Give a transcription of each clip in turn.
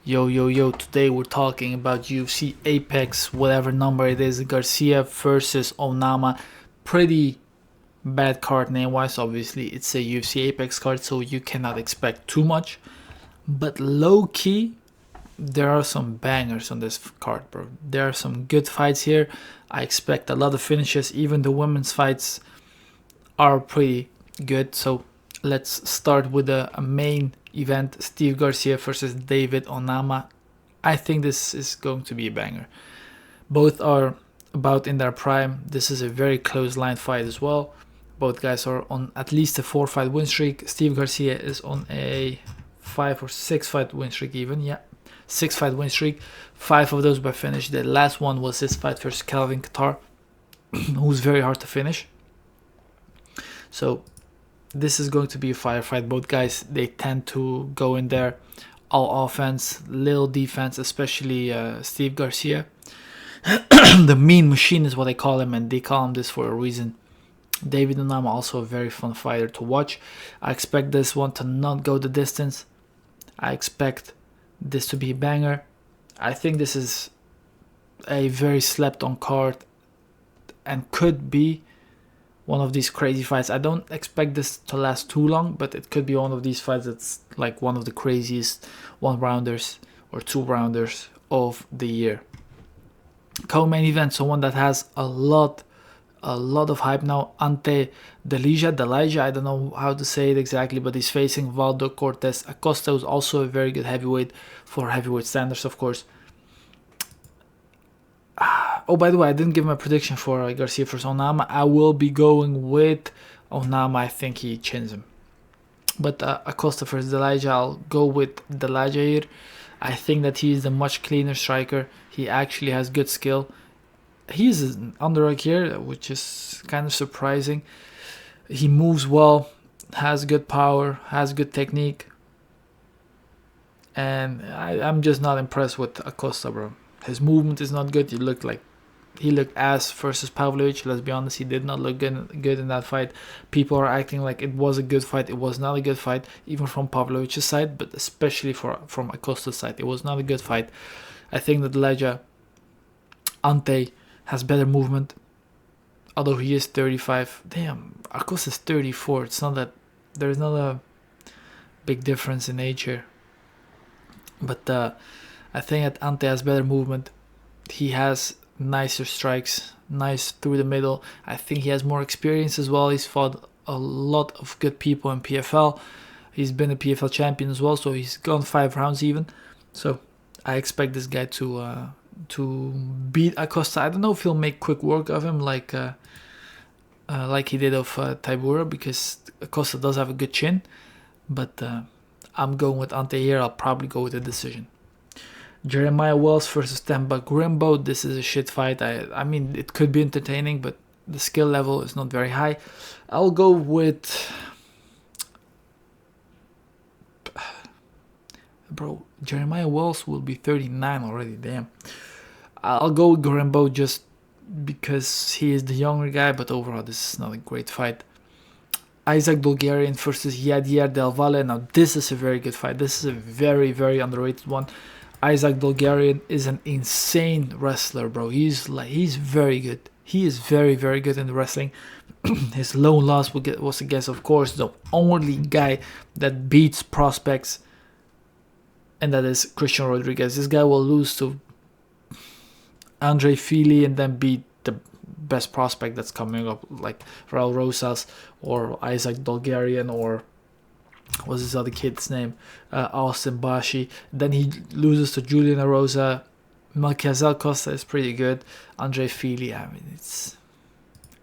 Yo, today we're talking about UFC APEX, whatever number it is, Garcia versus Onama. Pretty bad card name-wise, obviously. It's a UFC APEX card, so you cannot expect too much. But low-key, there are some bangers on this card, bro. There are some good fights here. I expect a lot of finishes. Even the women's fights are pretty good. So let's start with a main event, Steve Garcia versus David Onama. I think this is going to be a banger. Both are about in their prime. This is a very close line fight as well. Both guys are on at least a 4-fight win streak. Steve Garcia is on a 5 or 6-fight win streak even. Yeah, 6-fight win streak. 5 of those by finish. The last one was his fight versus Calvin Kattar, who's very hard to finish. So this is going to be a firefight. Both guys, they tend to go in there all offense, little defense, especially Steve Garcia. The mean machine is what they call him, and they call him this for a reason. David Onama, also a very fun fighter to watch. I expect this one to not go the distance. I expect this to be a banger. I think this is a very slept on card and could be one of these crazy fights. I don't expect this to last too long, but it could be one of these fights that's like one of the craziest one-rounders or two-rounders of the year. Co-main event, someone that has a lot of hype now, Ante Delija, I don't know how to say it exactly, but he's facing Valdo Cortez Acosta, who's also a very good heavyweight for heavyweight standards, of course. Oh, by the way, I didn't give my prediction for Garcia versus Onama. I will be going with Onama. I think he chins him. But Acosta versus Delija, I'll go with Delija here. I think that he is a much cleaner striker. He actually has good skill. He's an underdog here, which is kind of surprising. He moves well, has good power, has good technique. And I'm just not impressed with Acosta, bro. His movement is not good. He looked ass versus Pavlovich. Let's be honest, he did not look good in that fight. People are acting like it was a good fight. It was not a good fight, even from Pavlovich's side, but especially from Acosta's side. It was not a good fight. I think that Delija Ante has better movement, although he is 35. Damn, Acosta's 34. It's not that there's not a big difference in age here. But I think that Ante has better movement. He has nicer strikes, nice through the middle. I think he has more experience as well. He's fought a lot of good people in PFL. He's been a PFL champion as well, so he's gone 5 rounds even. So I expect this guy to beat Acosta. I don't know if he'll make quick work of him like he did of Tybura, because Acosta does have a good chin. But I'm going with Ante here. I'll probably go with a decision. Jeremiah Wells versus Temba Grimbo. This is a shit fight. I mean, it could be entertaining, but the skill level is not very high. I'll go with... Bro, Jeremiah Wells will be 39 already, damn. I'll go with Grimbo just because he is the younger guy, but overall this is not a great fight. Isaac Bulgarian versus Yadier Del Valle. Now this is a very good fight. This is a very, very underrated one. Isaac Bulgarian is an insane wrestler, bro. He's very good. He is very, very good in the wrestling. His lone loss was against, of course, the only guy that beats prospects, and that is Christian Rodriguez. This guy will lose to Andre Fili and then beat the best prospect that's coming up, like Raul Rosas or Isaac Bulgarian, or what's his other kid's name? Austin Bashi. Then he loses to Julian Arosa. Malcazel Costa is pretty good. Andre Fili, I mean,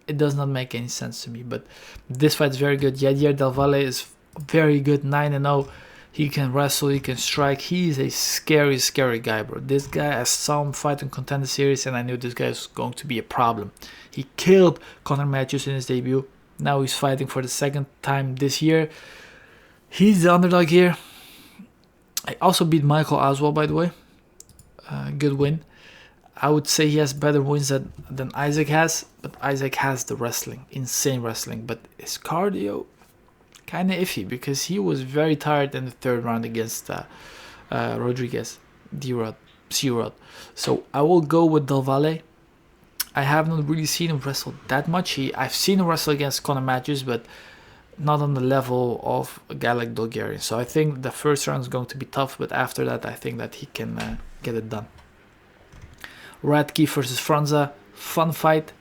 it does not make any sense to me. But this fight is very good. Yadier Del Valle is very good, 9-0. He can wrestle, he can strike. He is a scary, scary guy, bro. This guy, I saw him fight in Contender Series, and I knew this guy was going to be a problem. He killed Conor Matthews in his debut. Now he's fighting for the second time this year. He's the underdog here. I also beat Michael Oswald, by the way. Good win. I would say he has better wins than Isaac has, but Isaac has the wrestling, insane wrestling. But his cardio, kind of iffy, because he was very tired in the third round against Rodriguez. D-Rod, C-Rod. So I will go with Del Valle. I have not really seen him wrestle that much. I've seen him wrestle against Conor Matthews, but not on the level of a guy like Bulgarian. So I think the first round is going to be tough, but after that I think that he can get it done. Radke versus Franza, fun fight.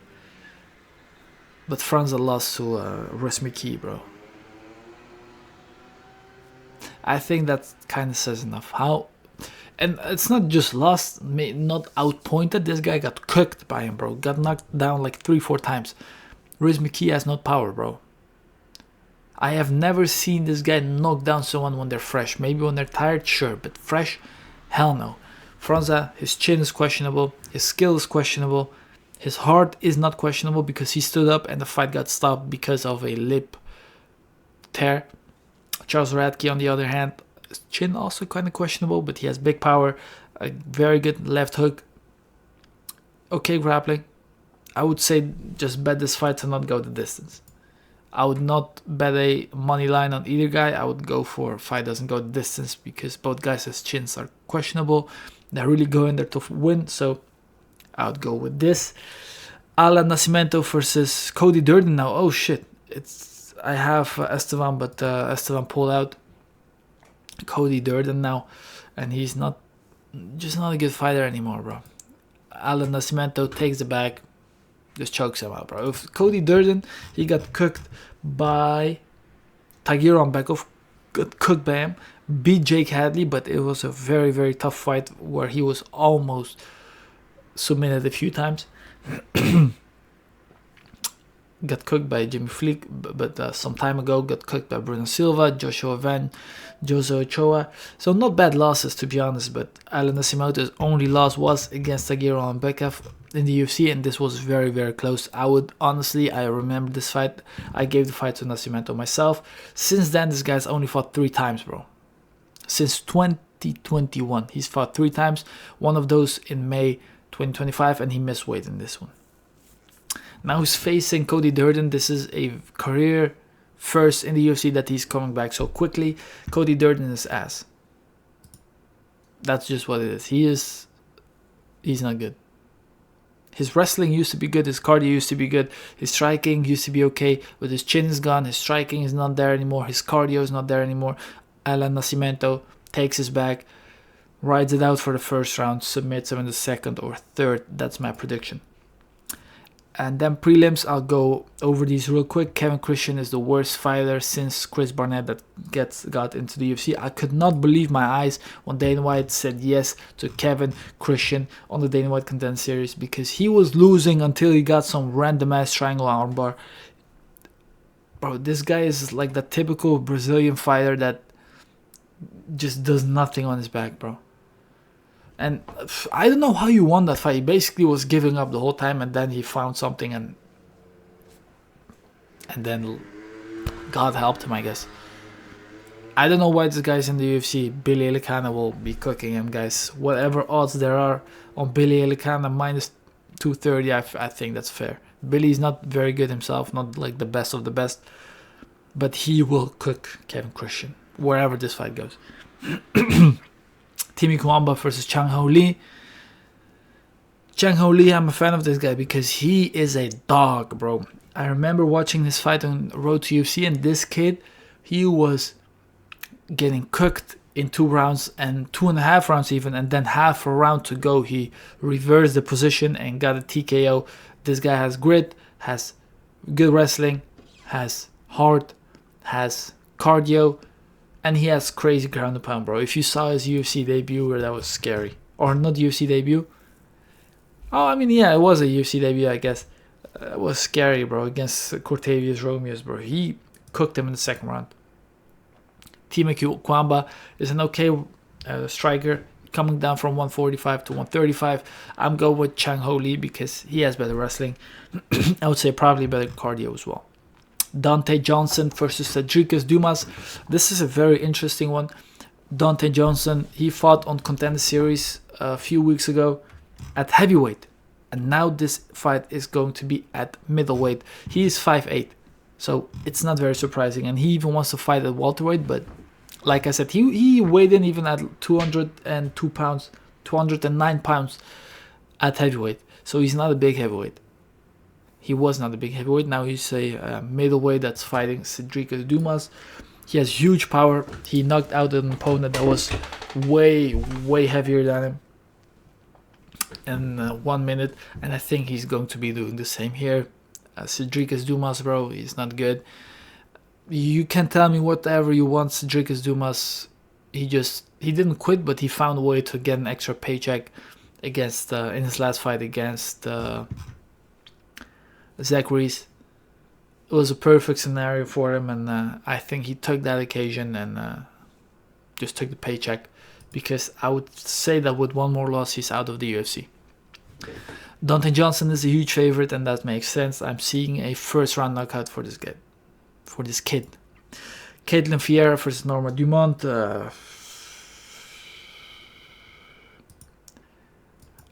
But Franza lost to Resmiki, bro. I think that kind of says enough. And it's not just lost, not outpointed. This guy got cooked by him, bro. Got knocked down like 3-4 times. Resmiki has no power, bro. I have never seen this guy knock down someone when they're fresh. Maybe when they're tired, sure, but fresh, hell no. Franza, his chin is questionable, his skill is questionable, his heart is not questionable because he stood up and the fight got stopped because of a lip tear. Charles Radke, on the other hand, his chin also kind of questionable, but he has big power, a very good left hook, okay grappling. I would say just bet this fight to not go the distance. I would not bet a money line on either guy. I would go for fight doesn't go the distance because both guys' chins are questionable. They're really going there to win, so I would go with this. Alan Nascimento versus Cody Durden now. Oh shit, I have Esteban, but Esteban pulled out. Cody Durden now, and he's not a good fighter anymore, bro. Alan Nascimento takes the bag. Just chokes him out, bro. If Cody Durden, he got cooked by Tagiron Bekov, got cooked by him, beat Jake Hadley, but it was a very, very tough fight where he was almost submitted a few times. Got cooked by Jimmy Fleek, but some time ago got cooked by Bruno Silva, Joshua Van, Jose Ochoa. So not bad losses, to be honest, but Alan Nascimoto's only loss was against Tagiron Bekov in the UFC, and this was very, very close. I remember this fight. I gave the fight to Nascimento myself. Since then, this guy's only fought 3 times, bro. Since 2021, he's fought 3 times. One of those in May 2025, and he missed weight in this one. Now he's facing Cody Durden. This is a career first in the UFC that he's coming back so quickly. Cody Durden is ass. That's just what it is. He's not good. His wrestling used to be good, his cardio used to be good, his striking used to be okay, but his chin is gone, his striking is not there anymore, his cardio is not there anymore. Alan Nascimento takes his bag, rides it out for the first round, submits him in the second or third. That's my prediction. And then prelims, I'll go over these real quick. Kevin Christian is the worst fighter since Chris Barnett that got into the UFC. I could not believe my eyes when Dana White said yes to Kevin Christian on the Dana White Contender Series, because he was losing until he got some random ass triangle armbar. Bro, this guy is like the typical Brazilian fighter that just does nothing on his back, bro. And I don't know how he won that fight. He basically was giving up the whole time, and then he found something, and then God helped him, I guess. I don't know why this guy's in the UFC. Billy Elikana will be cooking him, guys. Whatever odds there are on Billy Elikana, minus 230, I think that's fair. Billy's not very good himself, not like the best of the best, but he will cook Kevin Christian wherever this fight goes. Timmy Kwamba versus Chang Ho Lee. Chang Ho Lee, I'm a fan of this guy because he is a dog, bro. I remember watching this fight on Road to UFC, and this kid, he was getting cooked in 2 rounds and 2.5 rounds even, and then half a round to go, he reversed the position and got a TKO. This guy has grit, has good wrestling, has heart, has cardio, and he has crazy ground and pound, bro. If you saw his UFC debut, that was scary. Or not UFC debut. Oh, I mean, yeah, it was a UFC debut, I guess. It was scary, bro, against Cortavius Romeos, bro. He cooked him in the second round. Timmy Kwamba is an okay striker, coming down from 145 to 135. I'm going with Chang Ho Lee because he has better wrestling. I would say probably better cardio as well. Dante Johnson versus Cedricus Dumas. This is a very interesting one. Dante Johnson, he fought on Contender Series a few weeks ago at heavyweight, and now this fight is going to be at middleweight. He is 5'8", so it's not very surprising, and he even wants to fight at welterweight, but like I said, he weighed in even at 202 pounds, 209 pounds at heavyweight. So he's not a big heavyweight. He was not a big heavyweight. Now he's a middleweight that's fighting Cedric Dumas. He has huge power. He knocked out an opponent that was way, way heavier than him in 1 minute. And I think he's going to be doing the same here. Cedric Dumas, bro, he's not good. You can tell me whatever you want. Cedric Dumas, he didn't quit, but he found a way to get an extra paycheck against in his last fight against Zach Reese. It was a perfect scenario for him, and I think he took that occasion and just took the paycheck, because I would say that with one more loss he's out of the UFC. Dante Johnson is a huge favorite, and that makes sense. I'm seeing a first round knockout for this kid. Caitlin Vieira versus Norma Dumont.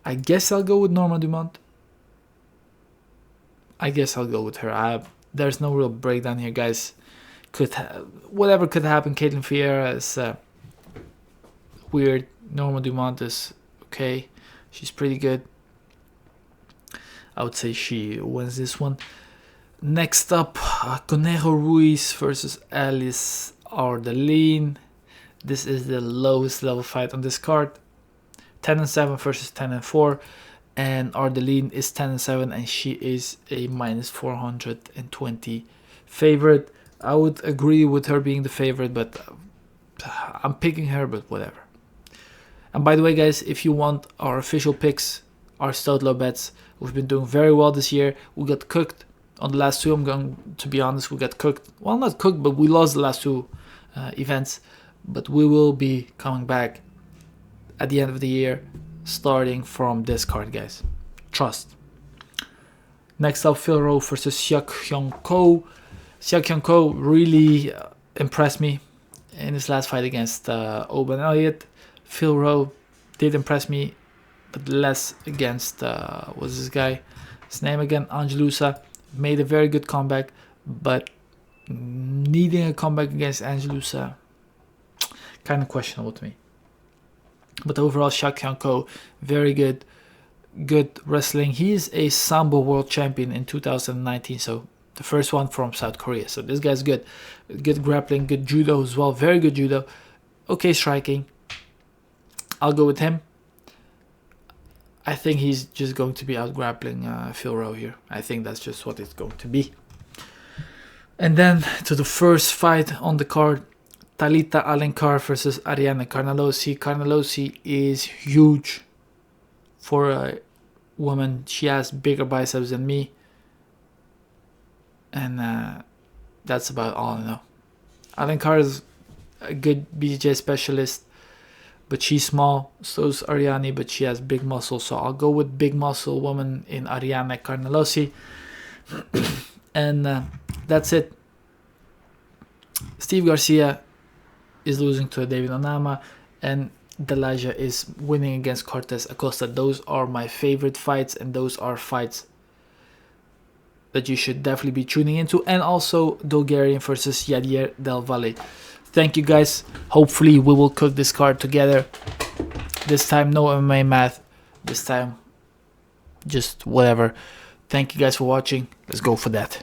I guess I'll go with Norma Dumont. I guess I'll go with her. There's no real breakdown here, guys. Whatever could happen. Caitlin Vieira is weird. Norma Dumont is okay. She's pretty good. I would say she wins this one. Next up, Conejo Ruiz versus Alice Ardelin. This is the lowest level fight on this card. 10-7 versus 10-4. And Ardelin is 10-7, and she is a minus 420 favorite. I would agree with her being the favorite, but I'm picking her, but whatever. And by the way, guys, if you want our official picks, our stout low bets, we've been doing very well this year. We got cooked on the last two. I'm going to be honest, we got cooked. Well, not cooked, but we lost the last two events. But we will be coming back at the end of the year, starting from this card, guys. Trust. Next up, Phil Rowe versus Seok Hyun Ko. Seok Hyun Ko really impressed me in his last fight against Oban Elliott. Phil Rowe did impress me, but less against what's this guy? His name again, Angelusa. Made a very good comeback, but needing a comeback against Angelusa, kind of questionable to me. But overall, Seok Hyun Ko, very good wrestling. He is a Sambo world champion in 2019, so the first one from South Korea. So this guy's good. Good grappling, good judo as well. Very good judo. Okay striking. I'll go with him. I think he's just going to be out grappling Phil Rowe here. I think that's just what it's going to be. And then to the first fight on the card, Talita Alencar versus Ariane Carnelossi. Carnelossi is huge for a woman. She has bigger biceps than me. And that's about all I know. Alencar is a good BJJ specialist, but she's small. So is Ariane, but she has big muscle. So I'll go with big muscle woman in Ariane Carnelossi. And that's it. Steve Garcia is losing to David Onama, and Delaja is winning against Cortez Acosta. Those are my favorite fights, and those are fights that you should definitely be tuning into. And also Bulgarian versus Yadier Del Valle. Thank you, guys. Hopefully we will cook this card together. This time no MMA math. This time just whatever. Thank you guys for watching. Let's go for that.